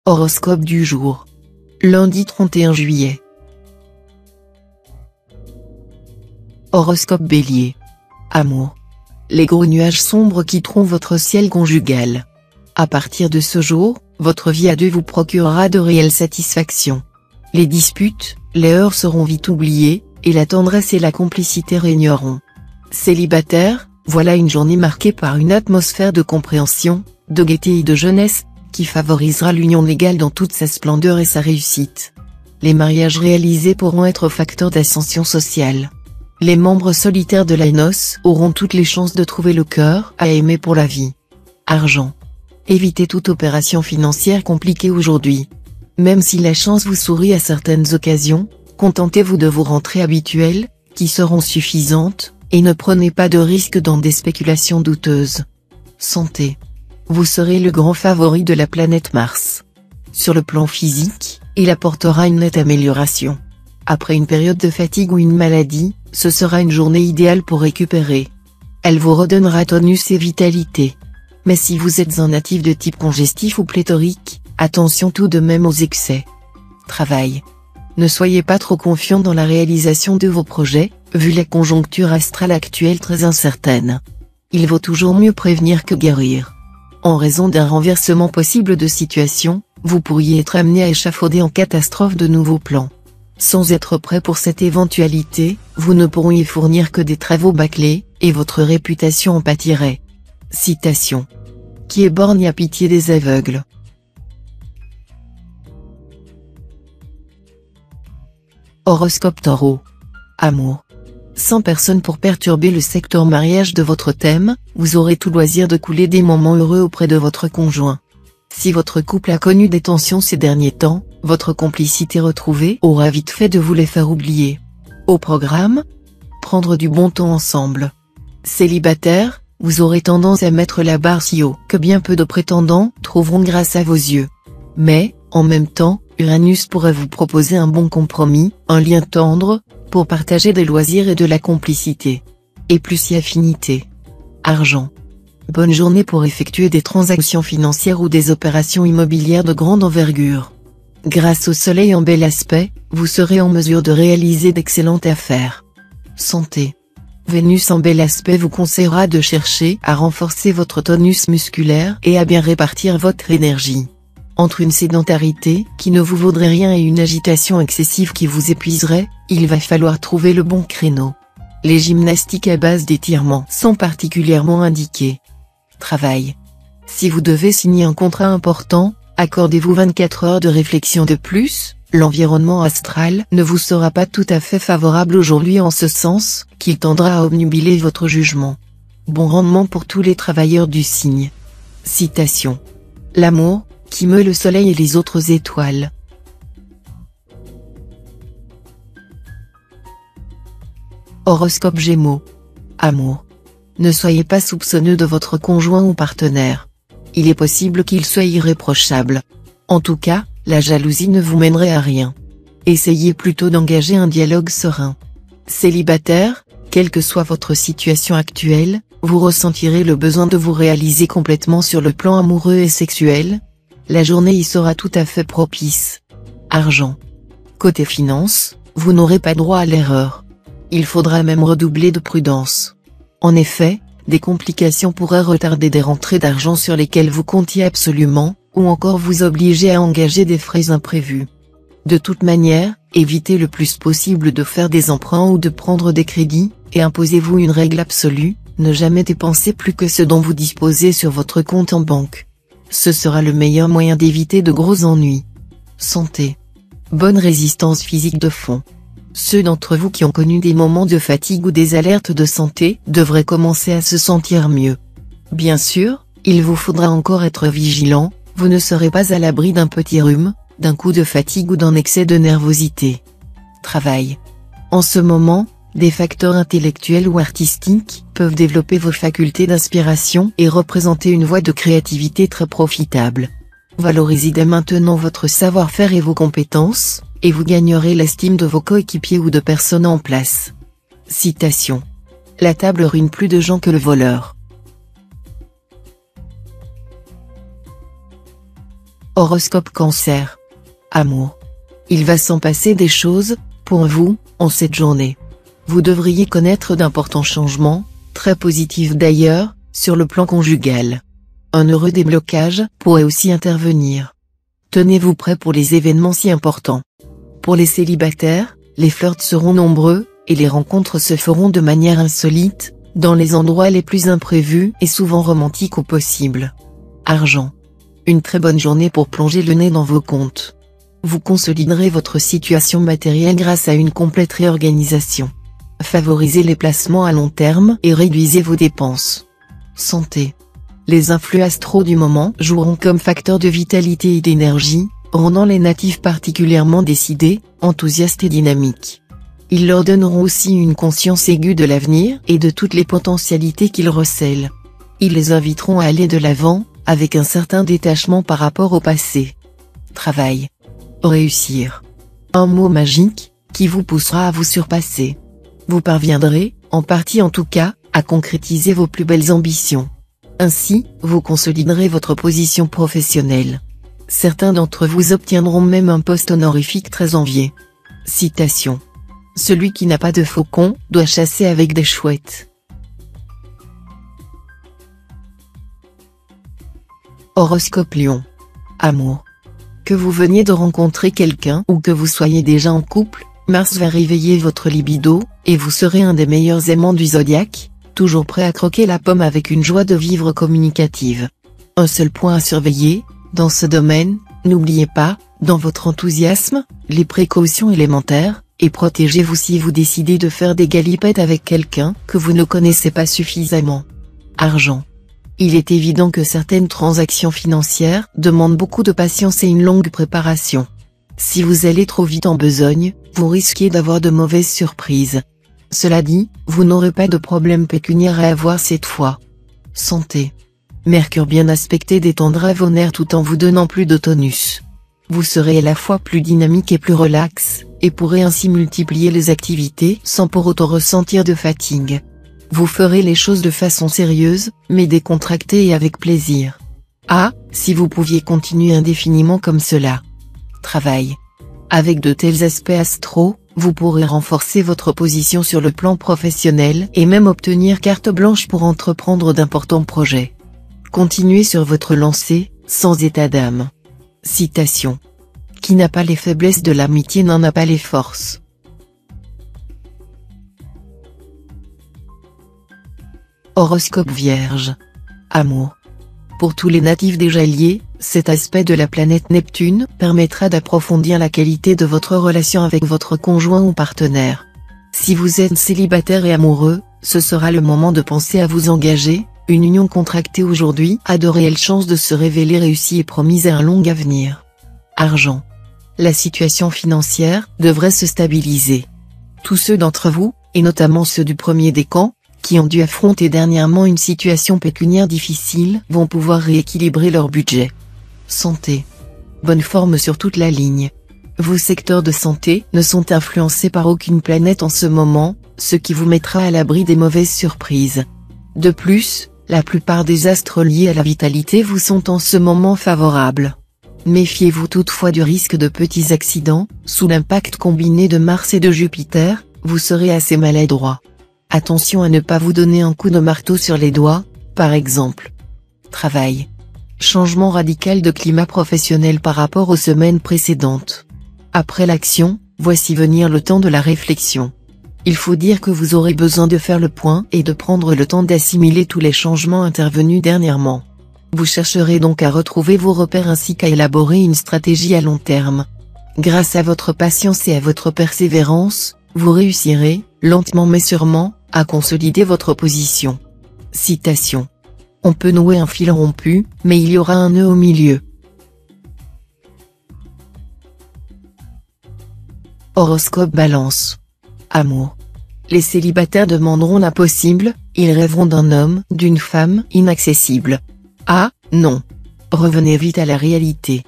Horoscope du jour. Lundi 31 juillet. Horoscope Bélier. Amour. Les gros nuages sombres quitteront votre ciel conjugal. À partir de ce jour, votre vie à deux vous procurera de réelles satisfactions. Les disputes, les heurts seront vite oubliées, et la tendresse et la complicité régneront. Célibataire, voilà une journée marquée par une atmosphère de compréhension, de gaieté et de jeunesse, qui favorisera l'union légale dans toute sa splendeur et sa réussite. Les mariages réalisés pourront être facteurs d'ascension sociale. Les membres solitaires de la noce auront toutes les chances de trouver le cœur à aimer pour la vie. Argent. Évitez toute opération financière compliquée aujourd'hui. Même si la chance vous sourit à certaines occasions, contentez-vous de vos rentrées habituelles, qui seront suffisantes, et ne prenez pas de risques dans des spéculations douteuses. Santé. Vous serez le grand favori de la planète Mars. Sur le plan physique, il apportera une nette amélioration. Après une période de fatigue ou une maladie, ce sera une journée idéale pour récupérer. Elle vous redonnera tonus et vitalité. Mais si vous êtes un natif de type congestif ou pléthorique, attention tout de même aux excès. Travail. Ne soyez pas trop confiant dans la réalisation de vos projets, vu la conjoncture astrale actuelle très incertaine. Il vaut toujours mieux prévenir que guérir. En raison d'un renversement possible de situation, vous pourriez être amené à échafauder en catastrophe de nouveaux plans. Sans être prêt pour cette éventualité, vous ne pourriez fournir que des travaux bâclés, et votre réputation en pâtirait. Citation. Qui est borgne a pitié des aveugles. Horoscope Taureau. Amour. Sans personne pour perturber le secteur mariage de votre thème, vous aurez tout loisir de couler des moments heureux auprès de votre conjoint. Si votre couple a connu des tensions ces derniers temps, votre complicité retrouvée aura vite fait de vous les faire oublier. Au programme, prendre du bon temps ensemble. Célibataire, vous aurez tendance à mettre la barre si haut que bien peu de prétendants trouveront grâce à vos yeux. Mais, en même temps, Uranus pourrait vous proposer un bon compromis, un lien tendre, pour partager des loisirs et de la complicité. Et plus si affinité. Argent. Bonne journée pour effectuer des transactions financières ou des opérations immobilières de grande envergure. Grâce au soleil en bel aspect, vous serez en mesure de réaliser d'excellentes affaires. Santé. Vénus en bel aspect vous conseillera de chercher à renforcer votre tonus musculaire et à bien répartir votre énergie. Entre une sédentarité qui ne vous vaudrait rien et une agitation excessive qui vous épuiserait, il va falloir trouver le bon créneau. Les gymnastiques à base d'étirements sont particulièrement indiquées. Travail. Si vous devez signer un contrat important, accordez-vous 24 heures de réflexion de plus, l'environnement astral ne vous sera pas tout à fait favorable aujourd'hui en ce sens, qu'il tendra à obnubiler votre jugement. Bon rendement pour tous les travailleurs du signe. Citation. L'amour, qui meut le soleil et les autres étoiles. Horoscope Gémeaux. Amour. Ne soyez pas soupçonneux de votre conjoint ou partenaire. Il est possible qu'il soit irréprochable. En tout cas, la jalousie ne vous mènerait à rien. Essayez plutôt d'engager un dialogue serein. Célibataire, quelle que soit votre situation actuelle, vous ressentirez le besoin de vous réaliser complètement sur le plan amoureux et sexuel. La journée y sera tout à fait propice. Argent. Côté finance, vous n'aurez pas droit à l'erreur. Il faudra même redoubler de prudence. En effet, des complications pourraient retarder des rentrées d'argent sur lesquelles vous comptiez absolument, ou encore vous obliger à engager des frais imprévus. De toute manière, évitez le plus possible de faire des emprunts ou de prendre des crédits, et imposez-vous une règle absolue, ne jamais dépenser plus que ce dont vous disposez sur votre compte en banque. Ce sera le meilleur moyen d'éviter de gros ennuis. Santé. Bonne résistance physique de fond. Ceux d'entre vous qui ont connu des moments de fatigue ou des alertes de santé devraient commencer à se sentir mieux. Bien sûr, il vous faudra encore être vigilant, vous ne serez pas à l'abri d'un petit rhume, d'un coup de fatigue ou d'un excès de nervosité. Travail. En ce moment, des facteurs intellectuels ou artistiques peuvent développer vos facultés d'inspiration et représenter une voie de créativité très profitable. Valorisez dès maintenant votre savoir-faire et vos compétences, et vous gagnerez l'estime de vos coéquipiers ou de personnes en place. Citation. La table ruine plus de gens que le voleur. Horoscope Cancer. Amour. Il va s'en passer des choses, pour vous, en cette journée. Vous devriez connaître d'importants changements, très positifs d'ailleurs, sur le plan conjugal. Un heureux déblocage pourrait aussi intervenir. Tenez-vous prêt pour les événements si importants. Pour les célibataires, les flirts seront nombreux, et les rencontres se feront de manière insolite, dans les endroits les plus imprévus et souvent romantiques au possible. Argent. Une très bonne journée pour plonger le nez dans vos comptes. Vous consoliderez votre situation matérielle grâce à une complète réorganisation. Favorisez les placements à long terme et réduisez vos dépenses. Santé. Les influx astraux du moment joueront comme facteur de vitalité et d'énergie, rendant les natifs particulièrement décidés, enthousiastes et dynamiques. Ils leur donneront aussi une conscience aiguë de l'avenir et de toutes les potentialités qu'ils recèlent. Ils les inviteront à aller de l'avant, avec un certain détachement par rapport au passé. Travail. Réussir. Un mot magique, qui vous poussera à vous surpasser. Vous parviendrez, en partie en tout cas, à concrétiser vos plus belles ambitions. Ainsi, vous consoliderez votre position professionnelle. Certains d'entre vous obtiendront même un poste honorifique très envié. Citation. Celui qui n'a pas de faucon, doit chasser avec des chouettes. Horoscope Lion. Amour. Que vous veniez de rencontrer quelqu'un ou que vous soyez déjà en couple, Mars va réveiller votre libido, et vous serez un des meilleurs aimants du zodiaque, toujours prêt à croquer la pomme avec une joie de vivre communicative. Un seul point à surveiller, dans ce domaine, n'oubliez pas, dans votre enthousiasme, les précautions élémentaires, et protégez-vous si vous décidez de faire des galipettes avec quelqu'un que vous ne connaissez pas suffisamment. Argent. Il est évident que certaines transactions financières demandent beaucoup de patience et une longue préparation. Si vous allez trop vite en besogne, vous risquez d'avoir de mauvaises surprises. Cela dit, vous n'aurez pas de problème pécuniaire à avoir cette fois. Santé. Mercure bien aspecté détendra vos nerfs tout en vous donnant plus de tonus. Vous serez à la fois plus dynamique et plus relax, et pourrez ainsi multiplier les activités sans pour autant ressentir de fatigue. Vous ferez les choses de façon sérieuse, mais décontractée et avec plaisir. Ah, si vous pouviez continuer indéfiniment comme cela. Travail. Avec de tels aspects astraux, vous pourrez renforcer votre position sur le plan professionnel et même obtenir carte blanche pour entreprendre d'importants projets. Continuez sur votre lancée, sans état d'âme. Citation. Qui n'a pas les faiblesses de l'amitié n'en a pas les forces. Horoscope Vierge. Amour. Pour tous les natifs déjà liés, cet aspect de la planète Neptune permettra d'approfondir la qualité de votre relation avec votre conjoint ou partenaire. Si vous êtes célibataire et amoureux, ce sera le moment de penser à vous engager. Une union contractée aujourd'hui a de réelles chances de se révéler réussie et promise à un long avenir. Argent. La situation financière devrait se stabiliser. Tous ceux d'entre vous, et notamment ceux du premier décan, qui ont dû affronter dernièrement une situation pécuniaire difficile, vont pouvoir rééquilibrer leur budget. Santé. Bonne forme sur toute la ligne. Vos secteurs de santé ne sont influencés par aucune planète en ce moment, ce qui vous mettra à l'abri des mauvaises surprises. De plus, la plupart des astres liés à la vitalité vous sont en ce moment favorables. Méfiez-vous toutefois du risque de petits accidents, sous l'impact combiné de Mars et de Jupiter, vous serez assez maladroit. Attention à ne pas vous donner un coup de marteau sur les doigts, par exemple. Travail. Changement radical de climat professionnel par rapport aux semaines précédentes. Après l'action, voici venir le temps de la réflexion. Il faut dire que vous aurez besoin de faire le point et de prendre le temps d'assimiler tous les changements intervenus dernièrement. Vous chercherez donc à retrouver vos repères ainsi qu'à élaborer une stratégie à long terme. Grâce à votre patience et à votre persévérance, vous réussirez, lentement mais sûrement, à consolider votre position. Citation. On peut nouer un fil rompu, mais il y aura un nœud au milieu. Horoscope Balance. Amour. Les célibataires demanderont l'impossible, ils rêveront d'un homme, d'une femme inaccessible. Ah, non. Revenez vite à la réalité.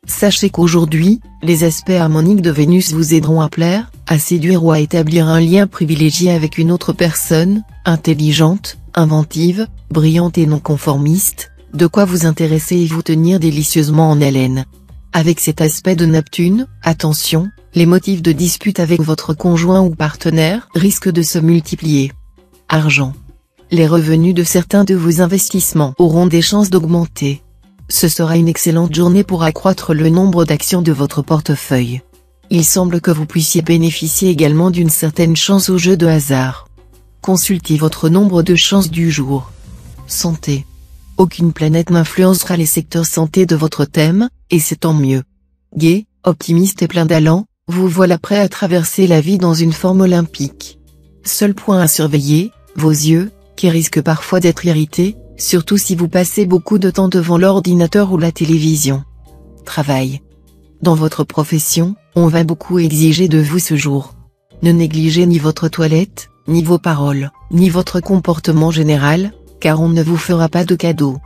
Sachez qu'aujourd'hui, les aspects harmoniques de Vénus vous aideront à plaire, à séduire ou à établir un lien privilégié avec une autre personne, intelligente, inventive, brillante et non conformiste, De quoi vous intéresser et vous tenir délicieusement en haleine. Avec cet aspect de Neptune, attention, les motifs de dispute avec votre conjoint ou partenaire risquent de se multiplier. Argent. Les revenus de certains de vos investissements auront des chances d'augmenter. Ce sera une excellente journée pour accroître le nombre d'actions de votre portefeuille. Il semble que vous puissiez bénéficier également d'une certaine chance au jeu de hasard. Consultez votre nombre de chances du jour. Santé. Aucune planète n'influencera les secteurs santé de votre thème, et c'est tant mieux. Gai, optimiste et plein d'allant, vous voilà prêt à traverser la vie dans une forme olympique. Seul point à surveiller, vos yeux, qui risquent parfois d'être irrités, surtout si vous passez beaucoup de temps devant l'ordinateur ou la télévision. Travail. Dans votre profession, on va beaucoup exiger de vous ce jour. Ne négligez ni votre toilette, ni vos paroles, ni votre comportement général, car on ne vous fera pas de cadeaux.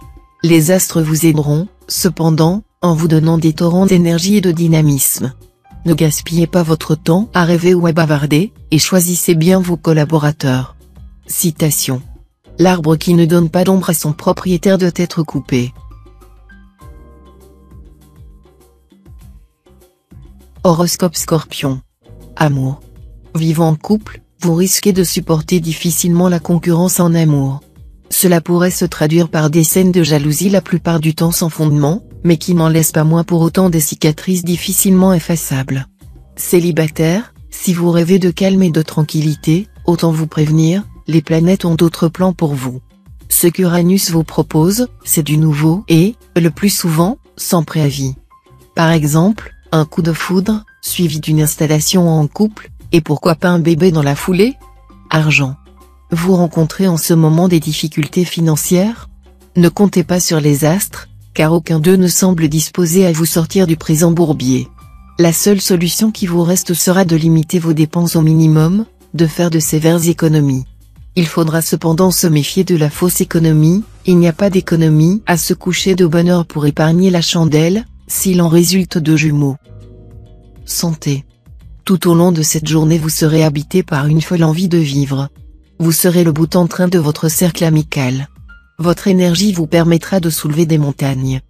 Les astres vous aideront, cependant, en vous donnant des torrents d'énergie et de dynamisme. Ne gaspillez pas votre temps à rêver ou à bavarder, et choisissez bien vos collaborateurs. Citation. L'arbre qui ne donne pas d'ombre à son propriétaire doit être coupé. Horoscope Scorpion. Amour. Vivant en couple, vous risquez de supporter difficilement la concurrence en amour. Cela pourrait se traduire par des scènes de jalousie la plupart du temps sans fondement, mais qui n'en laissent pas moins pour autant des cicatrices difficilement effaçables. Célibataire, si vous rêvez de calme et de tranquillité, autant vous prévenir, les planètes ont d'autres plans pour vous. Ce qu'Uranus vous propose, c'est du nouveau et, le plus souvent, sans préavis. Par exemple, un coup de foudre, suivi d'une installation en couple, et pourquoi pas un bébé dans la foulée? Argent. Vous rencontrez en ce moment des difficultés financières? Ne comptez pas sur les astres, car aucun d'eux ne semble disposé à vous sortir du présent bourbier. La seule solution qui vous reste sera de limiter vos dépenses au minimum, de faire de sévères économies. Il faudra cependant se méfier de la fausse économie, il n'y a pas d'économie à se coucher de bonne heure pour épargner la chandelle, s'il en résulte de jumeaux. Santé. Tout au long de cette journée vous serez habité par une folle envie de vivre. Vous serez le bout en train de votre cercle amical. Votre énergie vous permettra de soulever des montagnes.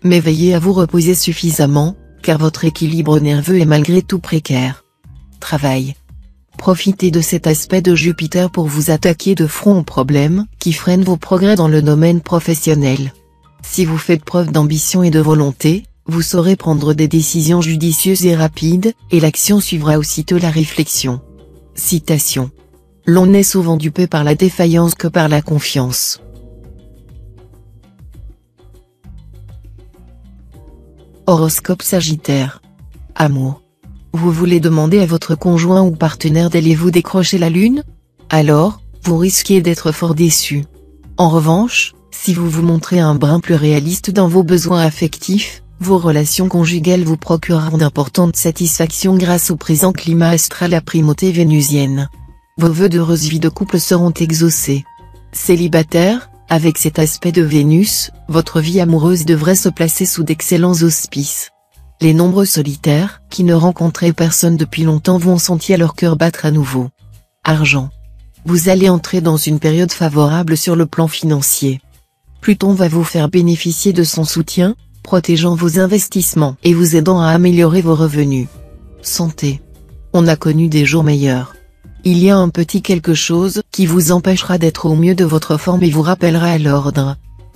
Mais veillez à vous reposer suffisamment, car votre équilibre nerveux est malgré tout précaire. Travail. Profitez de cet aspect de Jupiter pour vous attaquer de front aux problèmes qui freinent vos progrès dans le domaine professionnel. Si vous faites preuve d'ambition et de volonté, vous saurez prendre des décisions judicieuses et rapides, et l'action suivra aussitôt la réflexion. Citation. L'on n'est souvent dupé par la défaillance que par la confiance. Horoscope Sagittaire. Amour. Vous voulez demander à votre conjoint ou partenaire d'allez-vous décrocher la lune? Alors, vous risquez d'être fort déçu. En revanche, si vous vous montrez un brin plus réaliste dans vos besoins affectifs, vos relations conjugales vous procureront d'importantes satisfactions grâce au présent climat astral à primauté vénusienne. Vos vœux d'heureuse vie de couple seront exaucés. Célibataire, avec cet aspect de Vénus, votre vie amoureuse devrait se placer sous d'excellents auspices. Les nombreux solitaires, qui ne rencontraient personne depuis longtemps vont sentir leur cœur battre à nouveau. Argent. Vous allez entrer dans une période favorable sur le plan financier. Pluton va vous faire bénéficier de son soutien, protégeant vos investissements et vous aidant à améliorer vos revenus. Santé. On a connu des jours meilleurs. Il y a un petit quelque chose qui vous empêchera d'être au mieux de votre forme et vous rappellera à l'ordre.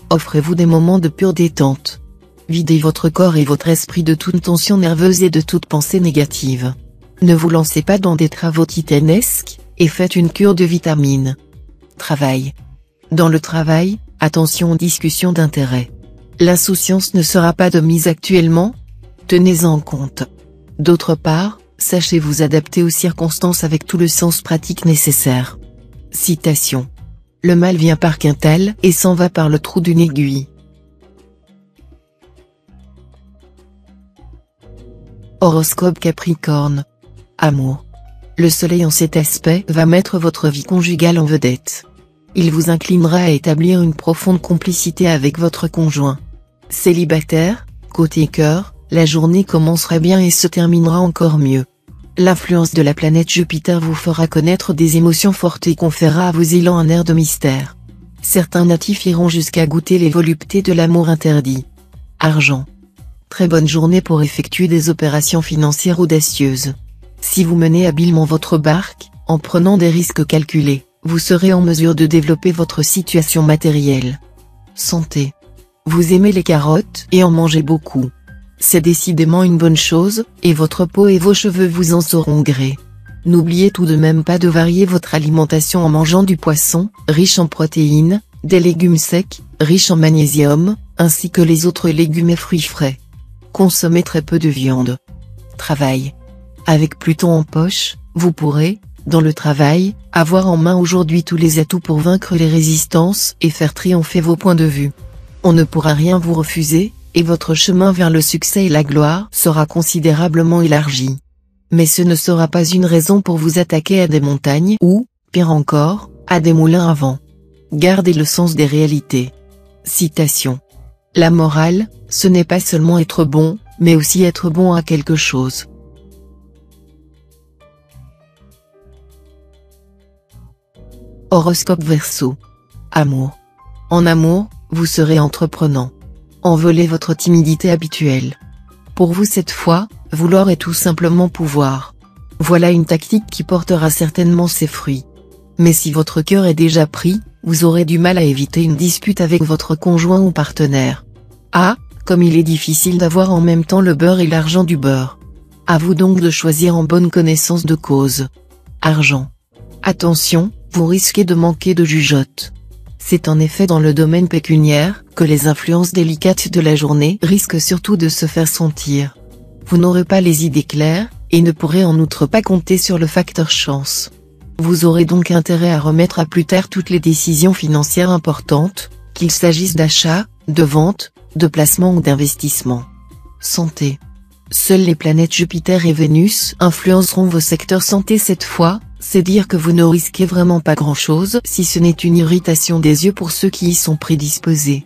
Offrez-vous des moments de pure détente. Videz votre corps et votre esprit de toute tension nerveuse et de toute pensée négative. Ne vous lancez pas dans des travaux titanesques, et faites une cure de vitamines. Travail. Dans le travail, attention aux discussions d'intérêt. L'insouciance ne sera pas de mise actuellement. Tenez-en compte. D'autre part, sachez vous adapter aux circonstances avec tout le sens pratique nécessaire. Citation. Le mal vient par quintal et s'en va par le trou d'une aiguille. Horoscope Capricorne. Amour. Le soleil en cet aspect va mettre votre vie conjugale en vedette. Il vous inclinera à établir une profonde complicité avec votre conjoint. Célibataire, côté cœur, la journée commencera bien et se terminera encore mieux. L'influence de la planète Jupiter vous fera connaître des émotions fortes et conférera à vos élans un air de mystère. Certains natifs iront jusqu'à goûter les voluptés de l'amour interdit. Argent. Très bonne journée pour effectuer des opérations financières audacieuses. Si vous menez habilement votre barque, en prenant des risques calculés, vous serez en mesure de développer votre situation matérielle. Santé. Vous aimez les carottes et en mangez beaucoup. C'est décidément une bonne chose, et votre peau et vos cheveux vous en sauront gré. N'oubliez tout de même pas de varier votre alimentation en mangeant du poisson, riche en protéines, des légumes secs, riches en magnésium, ainsi que les autres légumes et fruits frais. Consommez très peu de viande. Travail. Avec Pluton en poche, vous pourrez, dans le travail, avoir en main aujourd'hui tous les atouts pour vaincre les résistances et faire triompher vos points de vue. On ne pourra rien vous refuser, et votre chemin vers le succès et la gloire sera considérablement élargi. Mais ce ne sera pas une raison pour vous attaquer à des montagnes ou, pire encore, à des moulins à vent. Gardez le sens des réalités. Citation. La morale, ce n'est pas seulement être bon, mais aussi être bon à quelque chose. Horoscope Verseau. Amour. En amour, vous serez entreprenant. Envolez votre timidité habituelle. Pour vous cette fois, vouloir est tout simplement pouvoir. Voilà une tactique qui portera certainement ses fruits. Mais si votre cœur est déjà pris, vous aurez du mal à éviter une dispute avec votre conjoint ou partenaire. Ah, comme il est difficile d'avoir en même temps le beurre et l'argent du beurre. À vous donc de choisir en bonne connaissance de cause. Argent. Attention, vous risquez de manquer de jugeote. C'est en effet dans le domaine pécuniaire que les influences délicates de la journée risquent surtout de se faire sentir. Vous n'aurez pas les idées claires, et ne pourrez en outre pas compter sur le facteur chance. Vous aurez donc intérêt à remettre à plus tard toutes les décisions financières importantes, qu'il s'agisse d'achat, de vente, de placement ou d'investissement. Santé. Seules les planètes Jupiter et Vénus influenceront vos secteurs santé cette fois, c'est dire que vous ne risquez vraiment pas grand-chose si ce n'est une irritation des yeux pour ceux qui y sont prédisposés.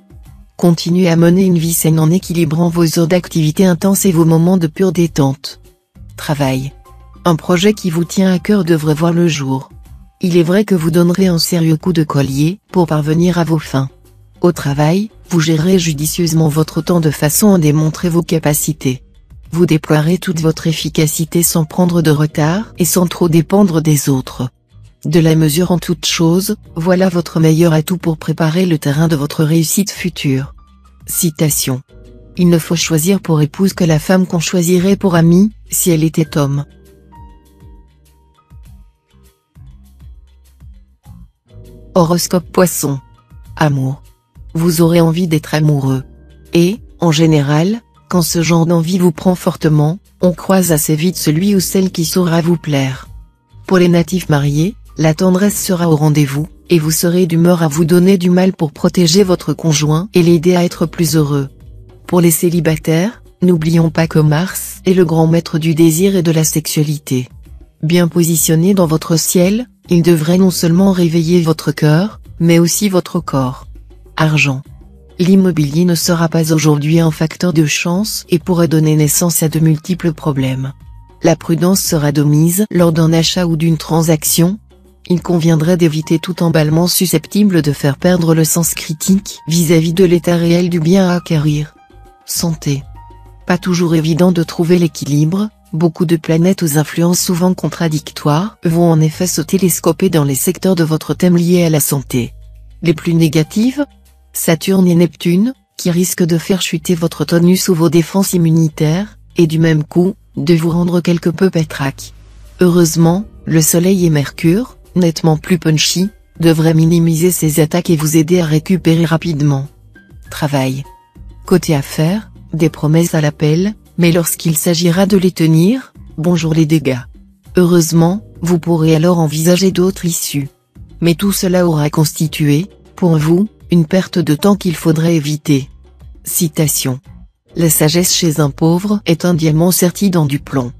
Continuez à mener une vie saine en équilibrant vos heures d'activité intense et vos moments de pure détente. Travail. Un projet qui vous tient à cœur devrait voir le jour. Il est vrai que vous donnerez un sérieux coup de collier pour parvenir à vos fins. Au travail, vous gérerez judicieusement votre temps de façon à démontrer vos capacités. Vous déploierez toute votre efficacité sans prendre de retard et sans trop dépendre des autres. De la mesure en toute chose, voilà votre meilleur atout pour préparer le terrain de votre réussite future. Citation. Il ne faut choisir pour épouse que la femme qu'on choisirait pour amie, si elle était homme. Horoscope Poisson. Amour. Vous aurez envie d'être amoureux. Et, en général, quand ce genre d'envie vous prend fortement, on croise assez vite celui ou celle qui saura vous plaire. Pour les natifs mariés, la tendresse sera au rendez-vous, et vous serez d'humeur à vous donner du mal pour protéger votre conjoint et l'aider à être plus heureux. Pour les célibataires, n'oublions pas que Mars est le grand maître du désir et de la sexualité. Bien positionné dans votre ciel, il devrait non seulement réveiller votre cœur, mais aussi votre corps. Argent. L'immobilier ne sera pas aujourd'hui un facteur de chance et pourrait donner naissance à de multiples problèmes. La prudence sera de mise lors d'un achat ou d'une transaction. Il conviendrait d'éviter tout emballement susceptible de faire perdre le sens critique vis-à-vis de l'état réel du bien à acquérir. Santé. Pas toujours évident de trouver l'équilibre, beaucoup de planètes aux influences souvent contradictoires vont en effet se télescoper dans les secteurs de votre thème liés à la santé. Les plus négatives, Saturne et Neptune, qui risquent de faire chuter votre tonus ou vos défenses immunitaires, et du même coup, de vous rendre quelque peu pétraque. Heureusement, le Soleil et Mercure, nettement plus punchy, devraient minimiser ces attaques et vous aider à récupérer rapidement. Travail. Côté affaires, des promesses à l'appel, mais lorsqu'il s'agira de les tenir, bonjour les dégâts. Heureusement, vous pourrez alors envisager d'autres issues. Mais tout cela aura constitué, pour vous, une perte de temps qu'il faudrait éviter. Citation. La sagesse chez un pauvre est un diamant serti dans du plomb.